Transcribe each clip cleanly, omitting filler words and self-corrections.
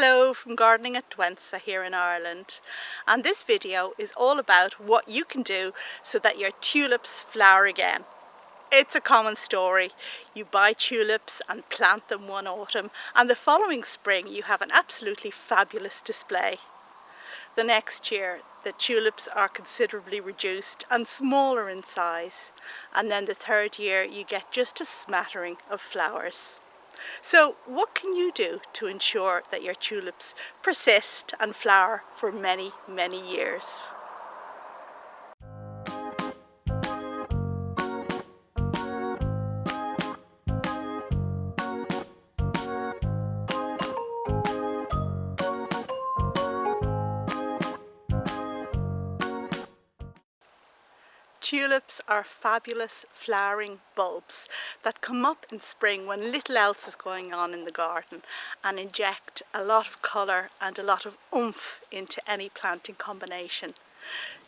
Hello from Gardening at Douentza here in Ireland, and this video is all about what you can do so that your tulips flower again. It's a common story. You buy tulips and plant them one autumn, and the following spring you have an absolutely fabulous display. The next year the tulips are considerably reduced and smaller in size, and then the third year you get just a smattering of flowers. So what can you do to ensure that your tulips persist and flower for many, many years? Tulips are fabulous flowering bulbs that come up in spring when little else is going on in the garden and inject a lot of colour and a lot of oomph into any planting combination.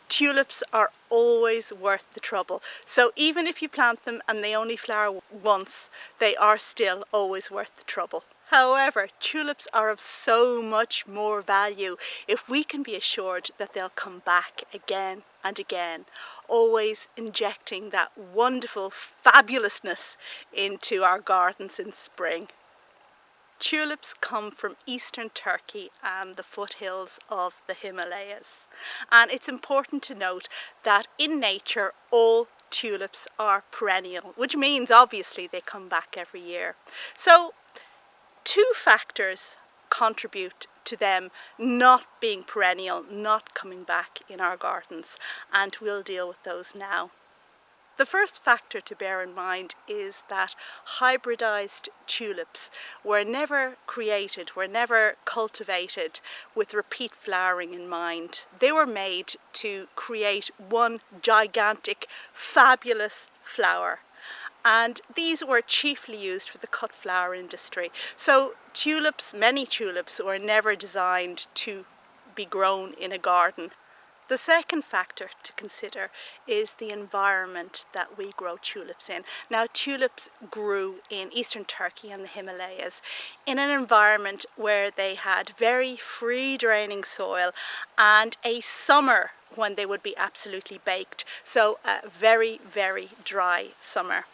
Tulips are always worth the trouble, so even if you plant them and they only flower once, they are still always worth the trouble. However, tulips are of so much more value if we can be assured that they'll come back again and again, always injecting that wonderful fabulousness into our gardens in spring. Tulips come from eastern Turkey and the foothills of the Himalayas, and it's important to note that in nature all tulips are perennial, which means obviously they come back every year. So two factors contribute to them not being perennial, not coming back in our gardens, and we'll deal with those now. The first factor to bear in mind is that hybridized tulips were never created, were never cultivated with repeat flowering in mind. They were made to create one gigantic, fabulous flower. And these were chiefly used for the cut flower industry. So tulips, many tulips, were never designed to be grown in a garden. The second factor to consider is the environment that we grow tulips in. Now, tulips grew in eastern Turkey and the Himalayas in an environment where they had very free draining soil and a summer when they would be absolutely baked. So a very, very dry summer.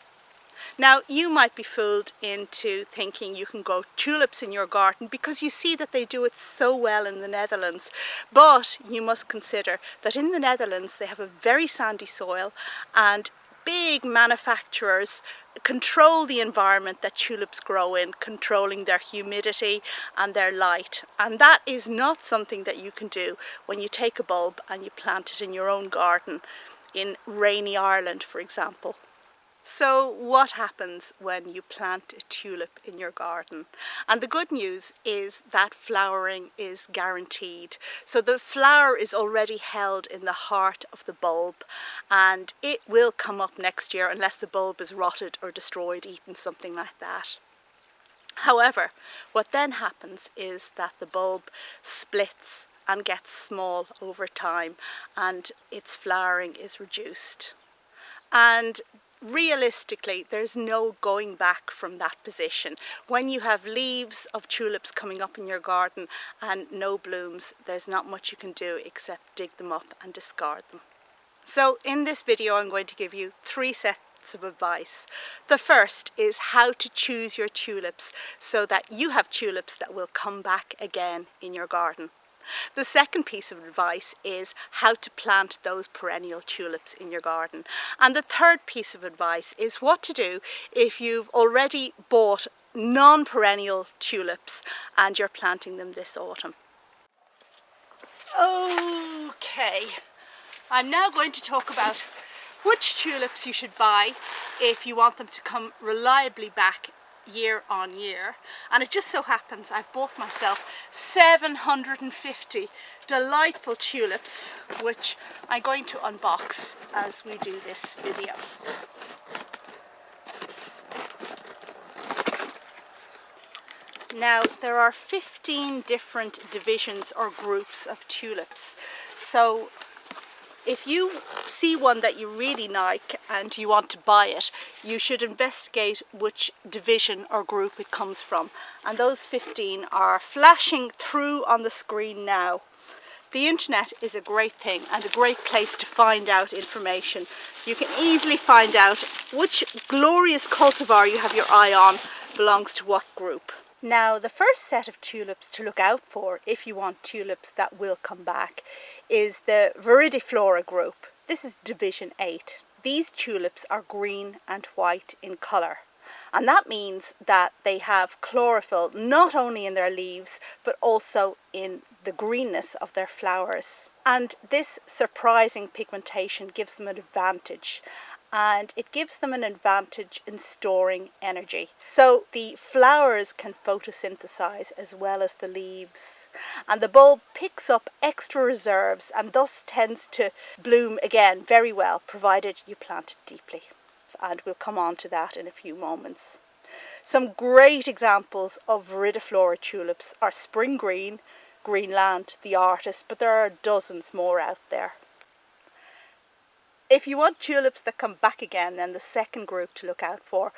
Now, you might be fooled into thinking you can grow tulips in your garden because you see that they do it so well in the Netherlands. But you must consider that in the Netherlands they have a very sandy soil, and big manufacturers control the environment that tulips grow in, controlling their humidity and their light. And that is not something that you can do when you take a bulb and you plant it in your own garden in rainy Ireland, for example. So what happens when you plant a tulip in your garden? And the good news is that flowering is guaranteed. So the flower is already held in the heart of the bulb, and it will come up next year unless the bulb is rotted or destroyed, eaten, something like that. However, what then happens is that the bulb splits and gets small over time, and its flowering is reduced. And realistically, there's no going back from that position. When you have leaves of tulips coming up in your garden and no blooms, there's not much you can do except dig them up and discard them. So in this video I'm going to give you 3 sets of advice. The first is how to choose your tulips so that you have tulips that will come back again in your garden. The second piece of advice is how to plant those perennial tulips in your garden. And the third piece of advice is what to do if you've already bought non-perennial tulips and you're planting them this autumn. Okay, I'm now going to talk about which tulips you should buy if you want them to come reliably back year on year. And it just so happens I've bought myself 750 delightful tulips, which I'm going to unbox as we do this video. Now, there are 15 different divisions or groups of tulips. So if you see one that you really like and you want to buy it, you should investigate which division or group it comes from. And those 15 are flashing through on the screen now. The internet is a great thing and a great place to find out information. You can easily find out which glorious cultivar you have your eye on belongs to what group. Now, the first set of tulips to look out for, if you want tulips that will come back, is the Viridiflora group. This is division 8. These tulips are green and white in colour. And that means that they have chlorophyll not only in their leaves but also in the greenness of their flowers. And this surprising pigmentation gives them an advantage, and it gives them an advantage in storing energy. So the flowers can photosynthesize as well as the leaves, and the bulb picks up extra reserves and thus tends to bloom again very well, provided you plant it deeply. And we'll come on to that in a few moments. Some great examples of Viridiflora tulips are Spring Green, Greenland, The Artist, but there are dozens more out there. If you want tulips that come back again, then the second group to look out for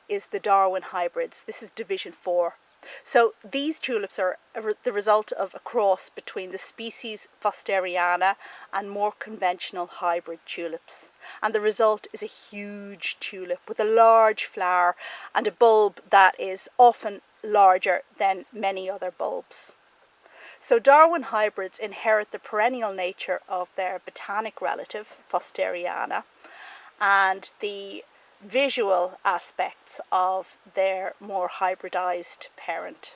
is the Darwin hybrids. This is division 4. So these tulips are the result of a cross between the species Fosteriana and more conventional hybrid tulips. And the result is a huge tulip with a large flower and a bulb that is often larger than many other bulbs. So Darwin hybrids inherit the perennial nature of their botanic relative, Fosteriana, and the visual aspects of their more hybridized parent.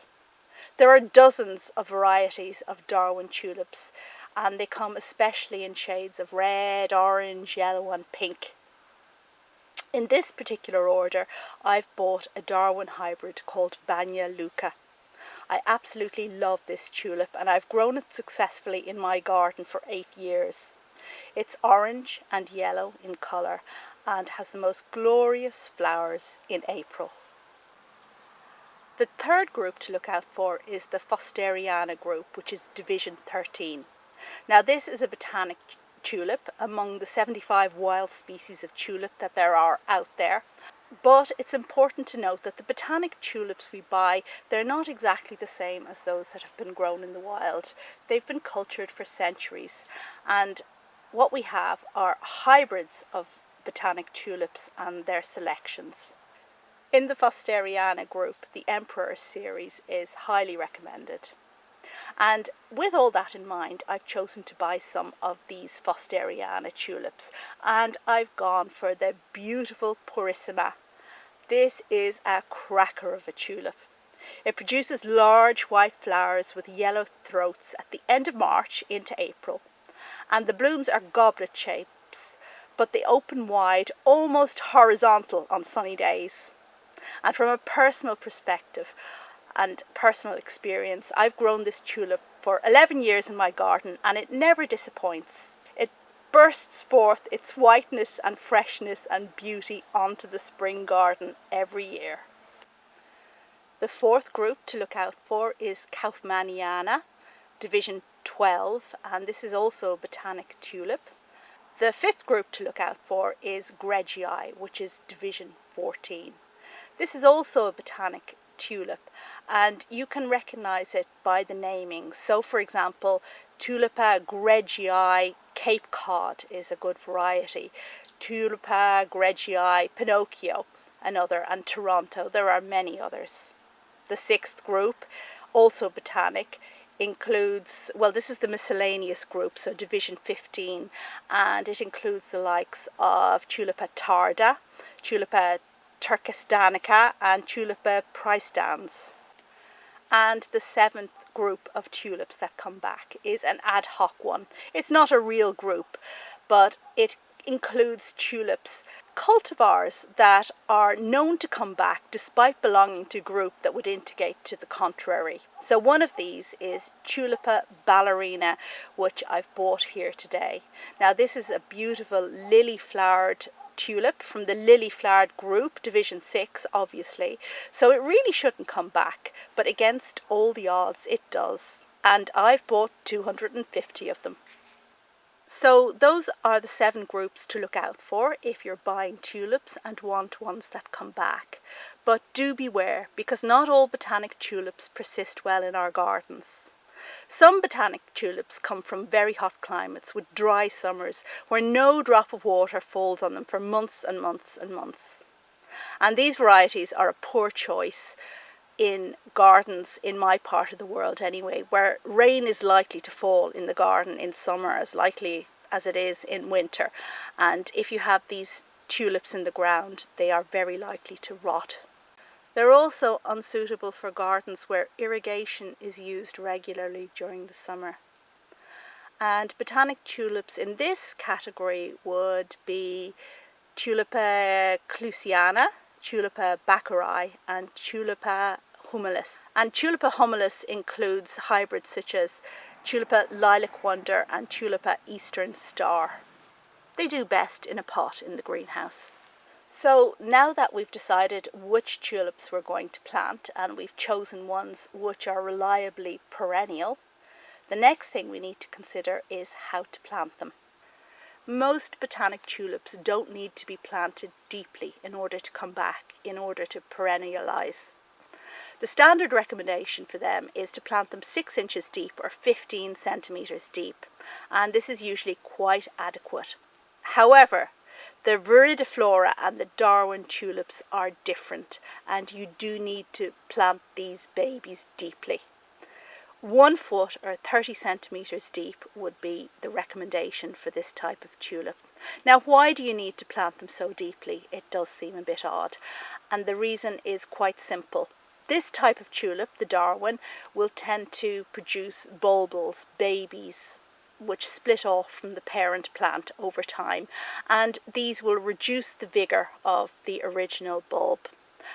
There are dozens of varieties of Darwin tulips, and they come especially in shades of red, orange, yellow and pink. In this particular order, I've bought a Darwin hybrid called Banja Luka. I absolutely love this tulip, and I've grown it successfully in my garden for 8 years. It's orange and yellow in colour and has the most glorious flowers in April. The third group to look out for is the Fosteriana group, which is division 13. Now this is a botanic tulip among the 75 wild species of tulip that there are out there. But it's important to note that the botanic tulips we buy, they're not exactly the same as those that have been grown in the wild. They've been cultured for centuries, and what we have are hybrids of botanic tulips and their selections. In the Fosteriana group, the Emperor series is highly recommended. And with all that in mind, I've chosen to buy some of these Fosteriana tulips, and I've gone for the beautiful Purissima. This is a cracker of a tulip. It produces large white flowers with yellow throats at the end of March into April, and the blooms are goblet shapes, but they open wide, almost horizontal on sunny days. And from a personal perspective and personal experience, I've grown this tulip for 11 years in my garden, and it never disappoints. It bursts forth its whiteness and freshness and beauty onto the spring garden every year. The fourth group to look out for is Kaufmanniana, division 12, and this is also a botanic tulip. The fifth group to look out for is Gregii, which is division 14. This is also a botanic tulip, and you can recognize it by the naming. So for example, Tulipa Gregii Cape Cod is a good variety. Tulipa Gregii Pinocchio, another, and Toronto. There are many others. The sixth group, also botanic, includes, well, this is the miscellaneous group, so division 15, and it includes the likes of Tulipa tarda, Tulipa turkestanica and Tulipa praestans. And the seventh group of tulips that come back is an ad hoc one. It's not a real group, but it includes tulips, cultivars that are known to come back despite belonging to a group that would indicate to the contrary. So one of these is Tulipa ballerina, which I've bought here today. Now this is a beautiful lily-flowered tulip from the lily-flowered group, division 6 obviously, so it really shouldn't come back, but against all the odds it does, and I've bought 250 of them. So those are the 7 groups to look out for if you're buying tulips and want ones that come back. But do beware, because not all botanic tulips persist well in our gardens. Some botanic tulips come from very hot climates with dry summers where no drop of water falls on them for months and months and months. And these varieties are a poor choice in gardens in my part of the world anyway, where rain is likely to fall in the garden in summer as likely as it is in winter. And if you have these tulips in the ground, they are very likely to rot. They're also unsuitable for gardens where irrigation is used regularly during the summer. And botanic tulips in this category would be Tulipa clusiana, Tulipa backeri, and Tulipa humilis. And Tulipa humilis includes hybrids such as Tulipa lilac wonder and Tulipa eastern star. They do best in a pot in the greenhouse. So now that we've decided which tulips we're going to plant and we've chosen ones which are reliably perennial, the next thing we need to consider is how to plant them. Most botanic tulips don't need to be planted deeply in order to come back, in order to perennialise. The standard recommendation for them is to plant them 6 inches deep or 15 centimetres deep, and this is usually quite adequate. However, the viridiflora and the Darwin tulips are different, and you do need to plant these babies deeply. 1 foot or 30 centimetres deep would be the recommendation for this type of tulip. Now, why do you need to plant them so deeply? It does seem a bit odd, and the reason is quite simple. This type of tulip, the Darwin, will tend to produce bulbils, babies, which split off from the parent plant over time, and these will reduce the vigour of the original bulb.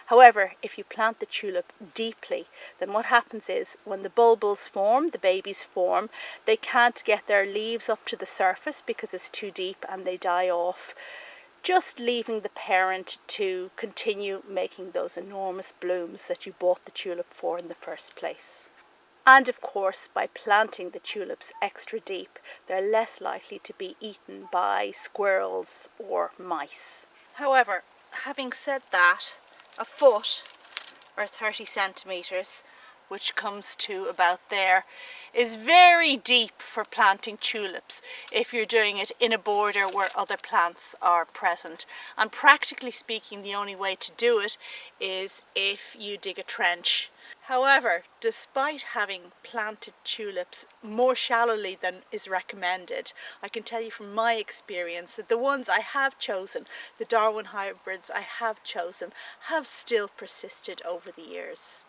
However, if you plant the tulip deeply, then what happens is when the bulbils form, the babies form, they can't get their leaves up to the surface because it's too deep and they die off, just leaving the parent to continue making those enormous blooms that you bought the tulip for in the first place. And of course, by planting the tulips extra deep, they're less likely to be eaten by squirrels or mice. However, having said that, 1 foot or 30 centimetres, which comes to about there, is very deep for planting tulips if you're doing it in a border where other plants are present. And practically speaking, the only way to do it is if you dig a trench. However, despite having planted tulips more shallowly than is recommended, I can tell you from my experience that the ones I have chosen, the Darwin hybrids I have chosen, have still persisted over the years.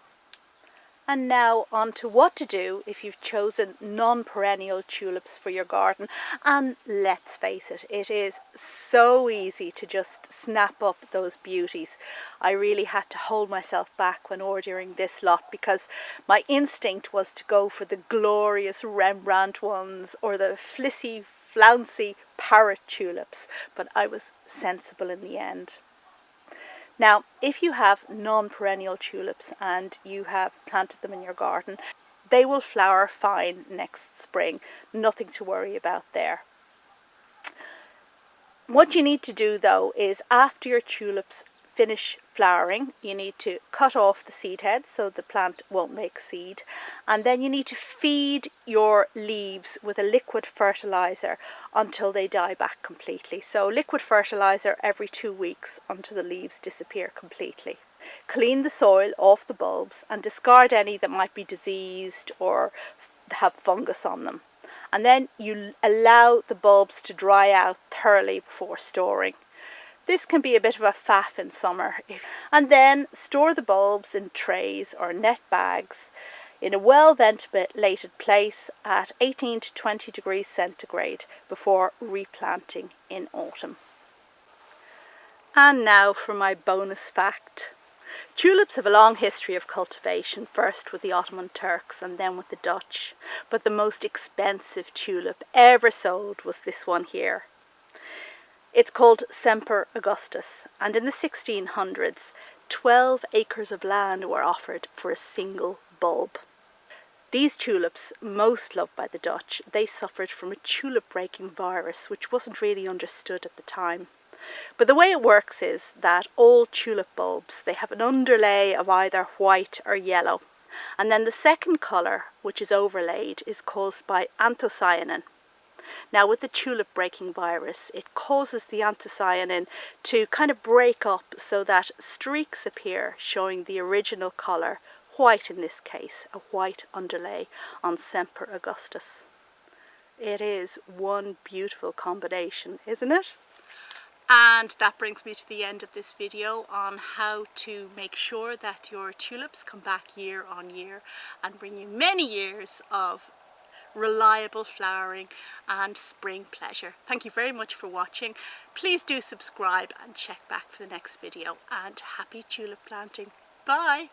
And now on to what to do if you've chosen non-perennial tulips for your garden. And let's face it, it is so easy to just snap up those beauties. I really had to hold myself back when ordering this lot because my instinct was to go for the glorious Rembrandt ones or the flissy, flouncy parrot tulips, but I was sensible in the end. Now, if you have non-perennial tulips and you have planted them in your garden, they will flower fine next spring. Nothing to worry about there. What you need to do though is after your tulips finish flowering, you need to cut off the seed heads so the plant won't make seed, and then you need to feed your leaves with a liquid fertilizer until they die back completely. So liquid fertilizer every 2 weeks until the leaves disappear completely. Clean the soil off the bulbs and discard any that might be diseased or have fungus on them. And then you allow the bulbs to dry out thoroughly before storing. This can be a bit of a faff in summer. And then store the bulbs in trays or net bags in a well ventilated place at 18 to 20 degrees centigrade before replanting in autumn. And now for my bonus fact. Tulips have a long history of cultivation, first with the Ottoman Turks and then with the Dutch. But the most expensive tulip ever sold was this one here. It's called Semper Augustus, and in the 1600s, 12 acres of land were offered for a single bulb. These tulips, most loved by the Dutch, they suffered from a tulip-breaking virus which wasn't really understood at the time. But the way it works is that all tulip bulbs, they have an underlay of either white or yellow. And then the second colour, which is overlaid, is caused by anthocyanin. Now with the tulip breaking virus, it causes the anthocyanin to kind of break up so that streaks appear showing the original colour, white in this case, a white underlay on Semper Augustus. It is one beautiful combination, isn't it? And that brings me to the end of this video on how to make sure that your tulips come back year on year and bring you many years of reliable flowering and spring pleasure. Thank you very much for watching. Please do subscribe and check back for the next video, and happy tulip planting. Bye!